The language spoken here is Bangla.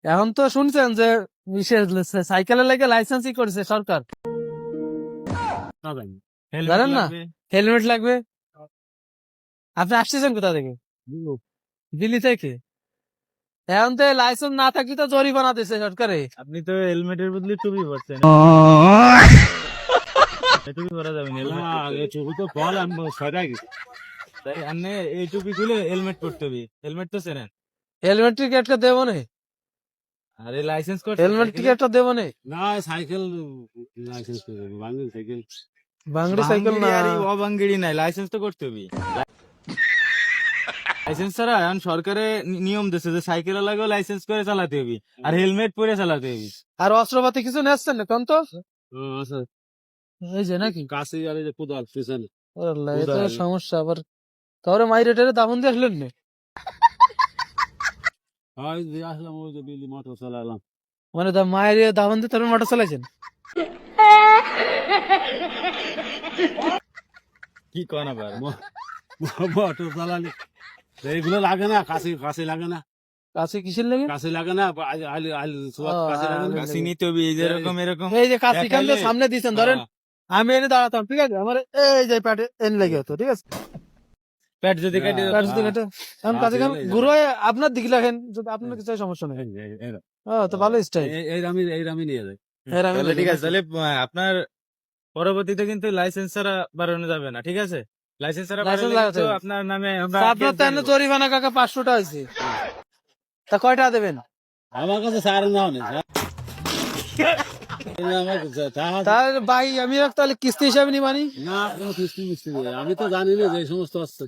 এখন তো শুনছেন যে সাইকেলের লাগে লাইসেন্সই করেছে সরকার, জানেন না? হেলমেট লাগবে। আপনি আসতেছেন কোথা থেকে? দিল্লি থেকে। এখন তো লাইসেন্স না থাকলে তো জরিমানা দিচ্ছে সরকারে। আপনি তো হেলমেটের বদলে টুপি পরছেন, টুপি পরা যাবে না। ছবি তো বল আমি সরাই গেছি। তাই আপনি এই টুপি খুলে হেলমেট পরতে হবে। হেলমেট তো চেনেন? হেলমেট টিকেটটা দেবো নে, আরে লাইসেন্স করতে হেলমেট টিকেটটা দেবো নে। না সাইকেল লাইসেন্স করে বাংলা সাইকেল বাংলা সাইকেল না, অবাঙ্গিরি নাই, লাইসেন্স তো করতে হবে। লাইসেন্স ছাড়া এখন সরকারে নিয়ম দিচ্ছে যে সাইকেল লাগেও লাইসেন্স করে চালাতে হবে আর হেলমেট পরে চালাতে হবে। আর অস্ত্রপাতি কিছু নেচ্ছেন না কোন তো? আচ্ছা এই যে নাকি কাছে আর এই যে কোদাল পিছনে আল্লাহ, এ তো সমস্যা। আবার কাউরে মাইরে টেরে দাফন দিয়ে আসলেন না? হয় যে আসলাম ওই যে বিলি মোটর চালালাম। মানে মায়ের দাফন দিয়ে তারপর মোটর চালাইছেন? কি কোন আবার? মোটর চালালি এইগুলো লাগে না, কাছে কাছে লাগে না, কাছে কিসের লাগে? কাছে লাগে না, আলি আলি আলি সোয়াত ও, কাছে লাগে না। কাছে নিতে হবে, এই যে এরকম এরকম। এই যে কাছে খান দেখাইলে- সামনে দিয়েছেন, ধরেন আমি এনে দাঁড়াতাম, ঠিক আছে? আমার এই যে প্যাটে এনে লেগে হতো, ঠিক আছে? পেট যদি কেটে প্যাট যদি কেটে এখন কাছে খান ঘুরো আপনার দিকে লাগেন, যদি আপনার কিছু সমস্যা নেই। তো ভালো স্টাইল। এই রামি নিয়ে যায়। তাহলে ঠিক আছে, তাহলে আপনার পরবর্তীতে কিন্তু লাইসেন্স ছাড়া বাড়ানো যাবে না, ঠিক আছে? লাইসেন্স ছাড়া লাইসেন্স বাড়ালে লাগাতে কিন্তু হবে। আপনার নামে আমরা আপনার তো এনে জরিমানা কাকা 500 টাকা হয়েছে, তা কয় টাকা দেবেন? আমার কাছে সার নাও নেই তাহলে ভাই আমি তাহলে কিস্তি হিসাবে নিবানি। না কোনো কিস্তি মিস্তি নেই, আমি তো জানি না যে এই সমস্ত আছে।